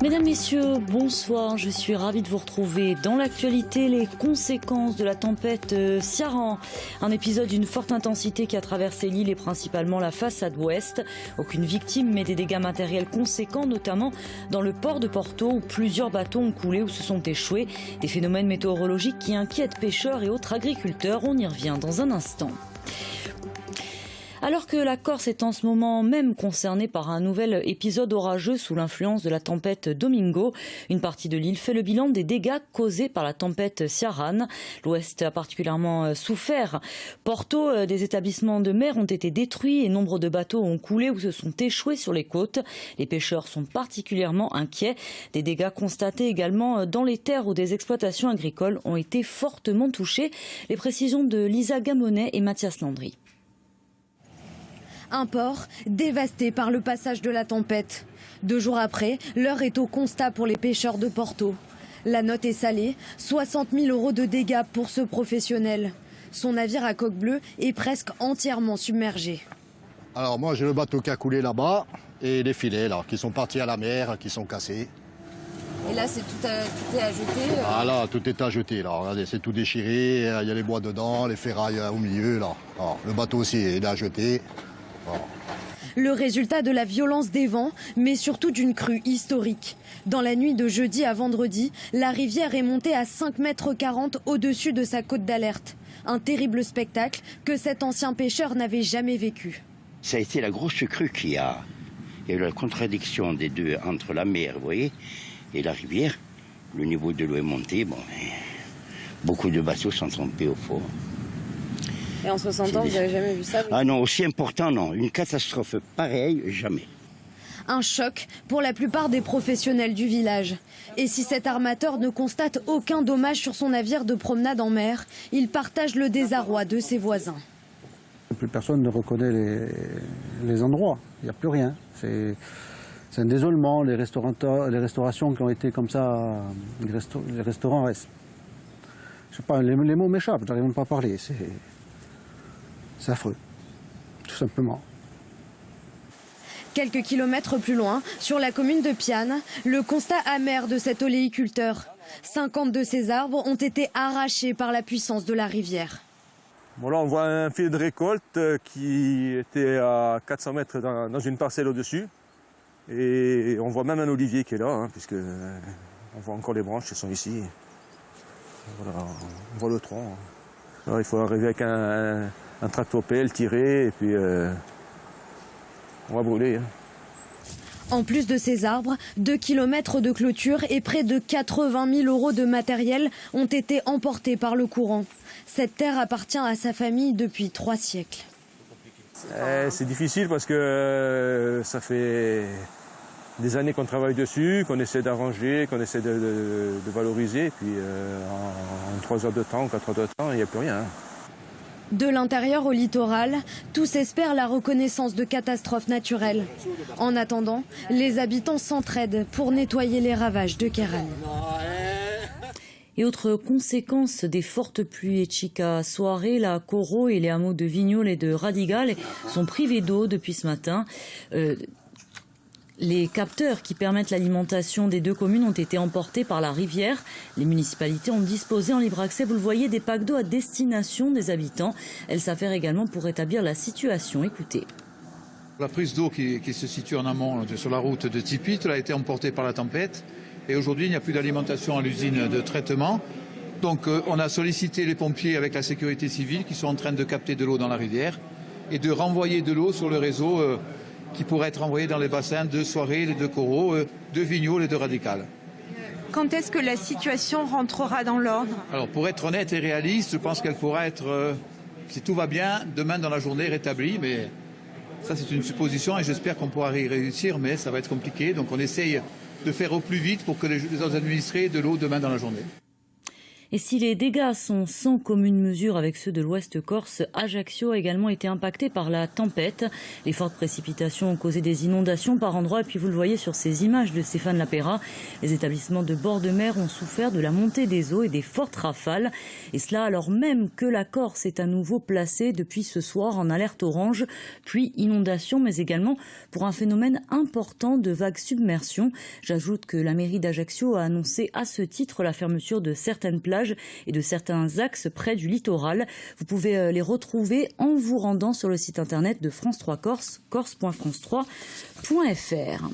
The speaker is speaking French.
Mesdames, Messieurs, bonsoir. Je suis ravie de vous retrouver dans l'actualité. Les conséquences de la tempête Ciarán. Un épisode d'une forte intensité qui a traversé l'île et principalement la façade ouest. Aucune victime, mais des dégâts matériels conséquents, notamment dans le port de Porto où plusieurs bateaux ont coulé ou se sont échoués. Des phénomènes météorologiques qui inquiètent pêcheurs et autres agriculteurs. On y revient dans un instant. Alors que la Corse est en ce moment même concernée par un nouvel épisode orageux sous l'influence de la tempête Domingo, une partie de l'île fait le bilan des dégâts causés par la tempête Ciarán. L'Ouest a particulièrement souffert. Porto, des établissements de mer ont été détruits et nombre de bateaux ont coulé ou se sont échoués sur les côtes. Les pêcheurs sont particulièrement inquiets. Des dégâts constatés également dans les terres où des exploitations agricoles ont été fortement touchées. Les précisions de Lisa Gamonet et Mathias Landry. Un port dévasté par le passage de la tempête. 2 jours après, l'heure est au constat pour les pêcheurs de Porto. La note est salée, 60 000 € de dégâts pour ce professionnel. Son navire à coque bleue est presque entièrement submergé. Alors moi j'ai le bateau qui a coulé là-bas et les filets là, qui sont partis à la mer, qui sont cassés. Et là tout est à jeter Ah là, tout est à jeter là, regardez, c'est tout déchiré, il y a les bois dedans, les ferrailles au milieu là. Alors, le bateau aussi est à jeter. Le résultat de la violence des vents, mais surtout d'une crue historique. Dans la nuit de jeudi à vendredi, la rivière est montée à 5,40 m au-dessus de sa côte d'alerte. Un terrible spectacle que cet ancien pêcheur n'avait jamais vécu. Ça a été la grosse crue qu'il y a. Il y a eu la contradiction des deux entre la mer, vous voyez, et la rivière. Le niveau de l'eau est monté. Bon, beaucoup de bateaux sont tombés au fond. Et en 60 ans, vous n'avez jamais vu ça? Ah non, aussi important, non. Une catastrophe pareille, jamais. Un choc pour la plupart des professionnels du village. Et si cet armateur ne constate aucun dommage sur son navire de promenade en mer, il partage le désarroi de ses voisins. Plus personne ne reconnaît les endroits. Il n'y a plus rien. C'est un désolement. Les restaurations qui ont été comme ça, les restaurants restent. Je sais pas, les mots m'échappent, j'arrive même pas à parler. C'est affreux, tout simplement. Quelques kilomètres plus loin, sur la commune de Piane, le constat amer de cet oléiculteur. 50 de ces arbres ont été arrachés par la puissance de la rivière. Bon, là, on voit un fil de récolte qui était à 400 mètres dans une parcelle au-dessus. Et on voit même un olivier qui est là, puisque on voit encore les branches qui sont ici. Voilà, on voit le tronc. Alors, il faut arriver avec un tractopelle, tirer, et puis on va brûler. En plus de ces arbres, 2 kilomètres de clôture et près de 80 000 € de matériel ont été emportés par le courant. Cette terre appartient à sa famille depuis 3 siècles. C'est difficile parce que ça fait des années qu'on travaille dessus, qu'on essaie d'arranger, qu'on essaie de valoriser. Et puis en 3 heures de temps, 4 heures de temps, il n'y a plus rien. De l'intérieur au littoral, tous espèrent la reconnaissance de catastrophes naturelles. En attendant, les habitants s'entraident pour nettoyer les ravages de Kéran. Et autre conséquence des fortes pluies et Chica soirée, la Coro et les hameaux de Vignole et de Radigal sont privés d'eau depuis ce matin. Les capteurs qui permettent l'alimentation des 2 communes ont été emportés par la rivière. Les municipalités ont disposé en libre accès, vous le voyez, des packs d'eau à destination des habitants. Elles s'affairent également pour rétablir la situation. Écoutez. La prise d'eau qui se situe en amont sur la route de Tipit a été emportée par la tempête. Et aujourd'hui, il n'y a plus d'alimentation à l'usine de traitement. Donc on a sollicité les pompiers avec la sécurité civile qui sont en train de capter de l'eau dans la rivière et de renvoyer de l'eau sur le réseau qui pourrait être envoyé dans les bassins de Soirée, de Coro, de Vignole et de Radical. Quand est-ce que la situation rentrera dans l'ordre? Alors pour être honnête et réaliste, je pense qu'elle pourra être, si tout va bien, demain dans la journée rétablie. Mais ça c'est une supposition et j'espère qu'on pourra y réussir, mais ça va être compliqué. Donc on essaye de faire au plus vite pour que les administrés aient de l'eau demain dans la journée. Et si les dégâts sont sans commune mesure avec ceux de l'Ouest Corse, Ajaccio a également été impacté par la tempête. Les fortes précipitations ont causé des inondations par endroits. Et puis vous le voyez sur ces images de Stéphane Lapera, les établissements de bord de mer ont souffert de la montée des eaux et des fortes rafales. Et cela alors même que la Corse est à nouveau placée depuis ce soir en alerte orange, puis inondation, mais également pour un phénomène important de vagues submersion. J'ajoute que la mairie d'Ajaccio a annoncé à ce titre la fermeture de certaines plages et de certains axes près du littoral. Vous pouvez les retrouver en vous rendant sur le site internet de France 3 Corse, corse.france3.fr.